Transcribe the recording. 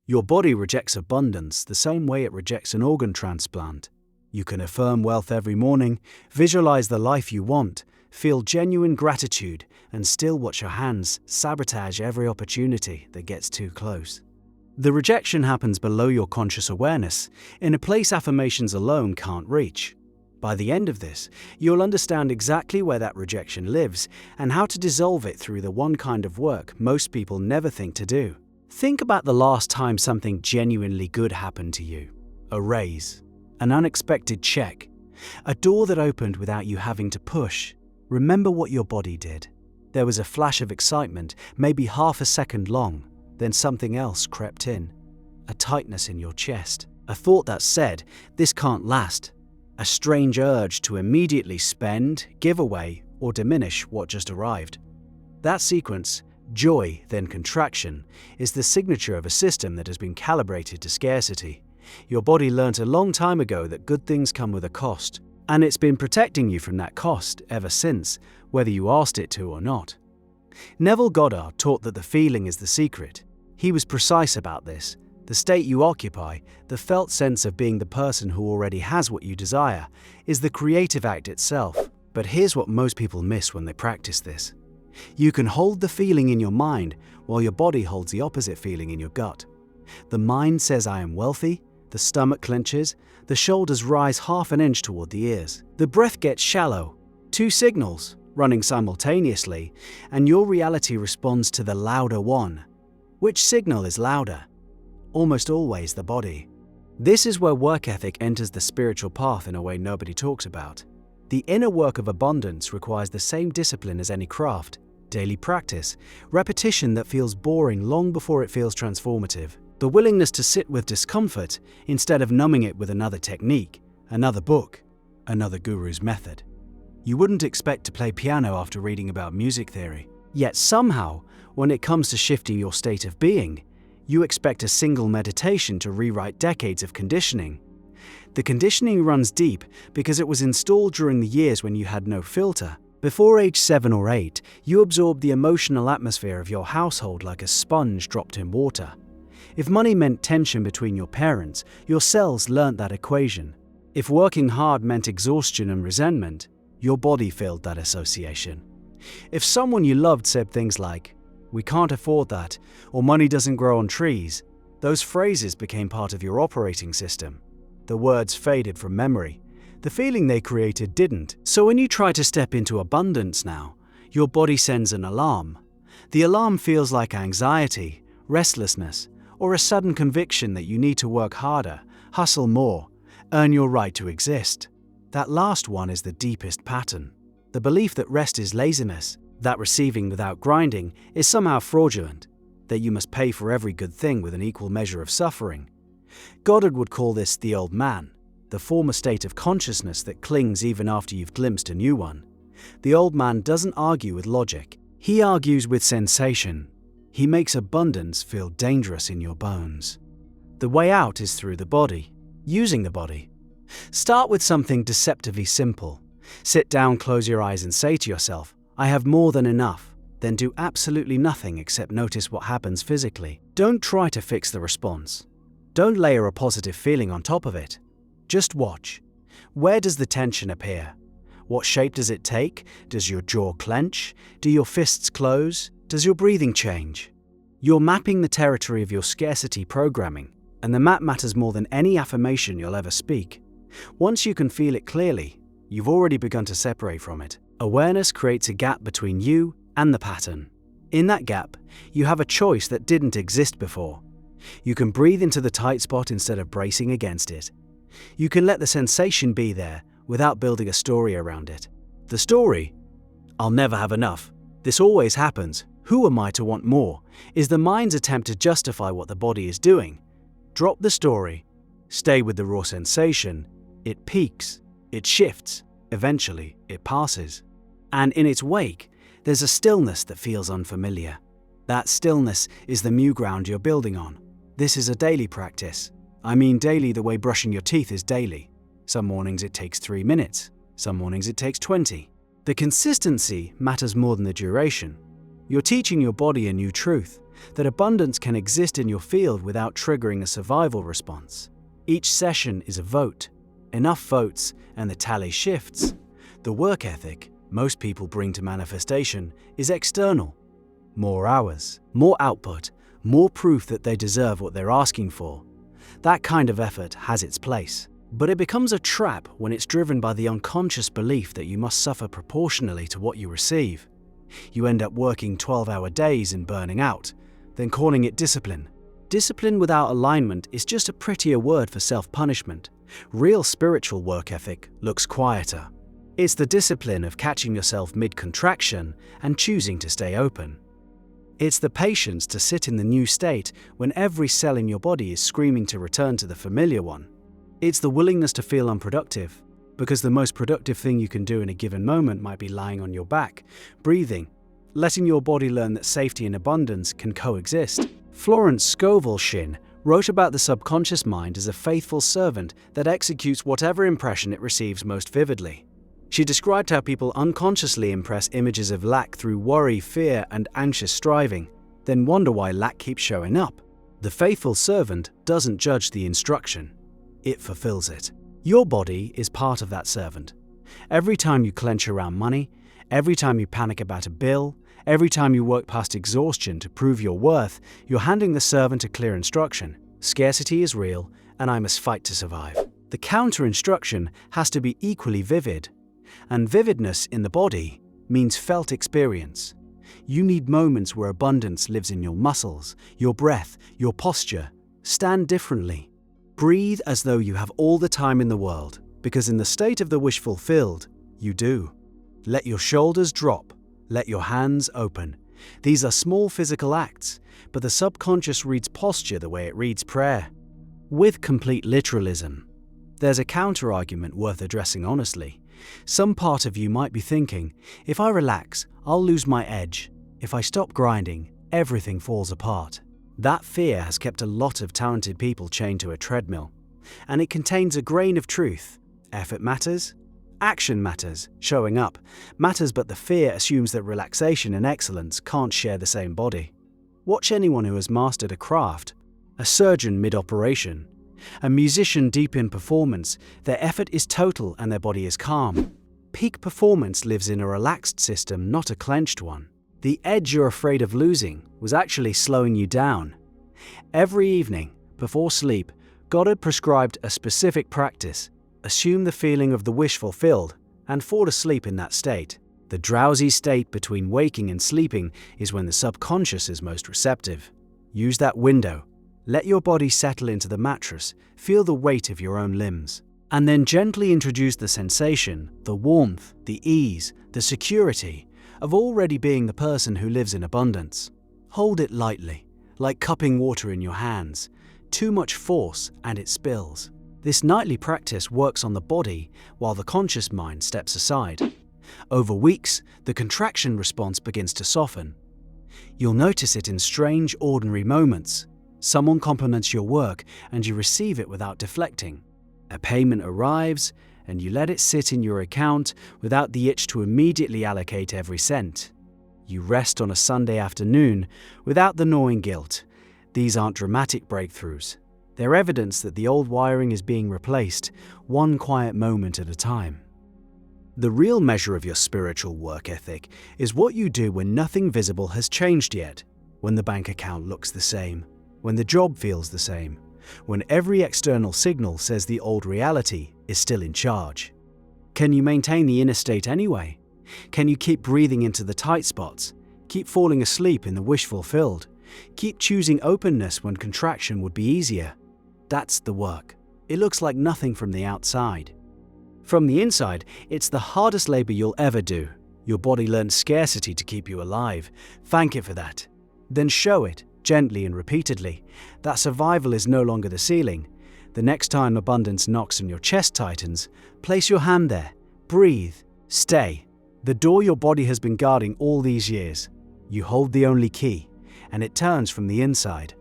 Your body rejects abundance the same way it rejects an organ transplant. You can affirm wealth every morning, visualize the life you want, feel genuine gratitude, and still watch your hands sabotage every opportunity that gets too close. The rejection happens below your conscious awareness, in a place affirmations alone can't reach. By the end of this, you'll understand exactly where that rejection lives and how to dissolve it through the one kind of work most people never think to do. Think about the last time something genuinely good happened to you. A raise, an unexpected check, a door that opened without you having to push. Remember what your body did. There was a flash of excitement, maybe half a second long, then something else crept in. A tightness in your chest, a thought that said, "This can't last." A strange urge to immediately spend, give away, or diminish what just arrived. That sequence, joy, then contraction, is the signature of a system that has been calibrated to scarcity. Your body learnt a long time ago that good things come with a cost, and it's been protecting you from that cost ever since, whether you asked it to or not. Neville Goddard taught that the feeling is the secret. He was precise about this. The state you occupy, the felt sense of being the person who already has what you desire, is the creative act itself. But here's what most people miss when they practice this. You can hold the feeling in your mind while your body holds the opposite feeling in your gut. The mind says, "I am wealthy," the stomach clenches, the shoulders rise half an inch toward the ears. The breath gets shallow. Two signals running simultaneously, and your reality responds to the louder one. Which signal is louder? Almost always the body. This is where work ethic enters the spiritual path in a way nobody talks about. The inner work of abundance requires the same discipline as any craft, daily practice, repetition that feels boring long before it feels transformative, the willingness to sit with discomfort instead of numbing it with another technique, another book, another guru's method. You wouldn't expect to play piano after reading about music theory. Yet somehow, when it comes to shifting your state of being, you expect a single meditation to rewrite decades of conditioning. The conditioning runs deep because it was installed during the years when you had no filter. Before age 7 or 8, you absorbed the emotional atmosphere of your household like a sponge dropped in water. If money meant tension between your parents, your cells learnt that equation. If working hard meant exhaustion and resentment, your body filled that association. If someone you loved said things like, "We can't afford that," or "money doesn't grow on trees," those phrases became part of your operating system. The words faded from memory. The feeling they created didn't. So when you try to step into abundance now, your body sends an alarm. The alarm feels like anxiety, restlessness, or a sudden conviction that you need to work harder, hustle more, earn your right to exist. That last one is the deepest pattern. The belief that rest is laziness, that receiving without grinding is somehow fraudulent, that you must pay for every good thing with an equal measure of suffering. Goddard would call this the old man, the former state of consciousness that clings even after you've glimpsed a new one. The old man doesn't argue with logic. He argues with sensation. He makes abundance feel dangerous in your bones. The way out is through the body, using the body. Start with something deceptively simple. Sit down, close your eyes and say to yourself, "I have more than enough." Then do absolutely nothing except notice what happens physically. Don't try to fix the response. Don't layer a positive feeling on top of it. Just watch. Where does the tension appear? What shape does it take? Does your jaw clench? Do your fists close? Does your breathing change? You're mapping the territory of your scarcity programming, and the map matters more than any affirmation you'll ever speak. Once you can feel it clearly, you've already begun to separate from it. Awareness creates a gap between you and the pattern. In that gap, you have a choice that didn't exist before. You can breathe into the tight spot instead of bracing against it. You can let the sensation be there without building a story around it. The story, "I'll never have enough. This always happens. Who am I to want more?" is the mind's attempt to justify what the body is doing. Drop the story. Stay with the raw sensation. It peaks. It shifts. Eventually, it passes. And in its wake, there's a stillness that feels unfamiliar. That stillness is the new ground you're building on. This is a daily practice. I mean daily the way brushing your teeth is daily. Some mornings it takes 3 minutes. Some mornings it takes 20. The consistency matters more than the duration. You're teaching your body a new truth. that abundance can exist in your field without triggering a survival response. Each session is a vote. Enough votes and the tally shifts. The work ethic most people bring to manifestation is external. More hours, more output, more proof that they deserve what they're asking for. That kind of effort has its place. But it becomes a trap when it's driven by the unconscious belief that you must suffer proportionally to what you receive. You end up working 12-hour days and burning out, then calling it discipline. Discipline without alignment is just a prettier word for self-punishment. Real spiritual work ethic looks quieter. It's the discipline of catching yourself mid-contraction and choosing to stay open. It's the patience to sit in the new state when every cell in your body is screaming to return to the familiar one. It's the willingness to feel unproductive, because the most productive thing you can do in a given moment might be lying on your back, breathing, letting your body learn that safety and abundance can coexist. Florence Scovel Shinn wrote about the subconscious mind as a faithful servant that executes whatever impression it receives most vividly. She described how people unconsciously impress images of lack through worry, fear, and anxious striving, then wonder why lack keeps showing up. The faithful servant doesn't judge the instruction. It fulfills it. Your body is part of that servant. Every time you clench around money, every time you panic about a bill, every time you work past exhaustion to prove your worth, you're handing the servant a clear instruction. Scarcity is real, and I must fight to survive. The counter-instruction has to be equally vivid. And vividness in the body means felt experience. You need moments where abundance lives in your muscles, your breath, your posture. Stand differently. Breathe as though you have all the time in the world, because in the state of the wish fulfilled, you do. Let your shoulders drop. Let your hands open. These are small physical acts, but the subconscious reads posture the way it reads prayer. With complete literalism. There's a counter-argument worth addressing honestly. Some part of you might be thinking, if I relax, I'll lose my edge. If I stop grinding, everything falls apart. That fear has kept a lot of talented people chained to a treadmill. And it contains a grain of truth. Effort matters. Action matters. Showing up matters, but the fear assumes that relaxation and excellence can't share the same body. Watch anyone who has mastered a craft, a surgeon mid-operation, a musician deep in performance. Their effort is total and their body is calm. Peak performance lives in a relaxed system, not a clenched one. The edge you're afraid of losing was actually slowing you down. Every evening, before sleep, Goddard prescribed a specific practice. Assume the feeling of the wish fulfilled and fall asleep in that state. The drowsy state between waking and sleeping is when the subconscious is most receptive. Use that window. Let your body settle into the mattress, feel the weight of your own limbs, and then gently introduce the sensation, the warmth, the ease, the security of already being the person who lives in abundance. Hold it lightly, like cupping water in your hands. Too much force and it spills. This nightly practice works on the body while the conscious mind steps aside. Over weeks, the contraction response begins to soften. You'll notice it in strange, ordinary moments. Someone compliments your work and you receive it without deflecting. A payment arrives and you let it sit in your account without the itch to immediately allocate every cent. You rest on a Sunday afternoon without the gnawing guilt. These aren't dramatic breakthroughs. They're evidence that the old wiring is being replaced, one quiet moment at a time. The real measure of your spiritual work ethic is what you do when nothing visible has changed yet, when the bank account looks the same, when the job feels the same, when every external signal says the old reality is still in charge. Can you maintain the inner state anyway? Can you keep breathing into the tight spots? Keep falling asleep in the wish fulfilled? Keep choosing openness when contraction would be easier? That's the work. It looks like nothing from the outside. From the inside, it's the hardest labor you'll ever do. Your body learns scarcity to keep you alive. Thank it for that. Then show it, gently and repeatedly, that survival is no longer the ceiling. The next time abundance knocks and your chest tightens, place your hand there, breathe, stay. The door your body has been guarding all these years. You hold the only key, and it turns from the inside.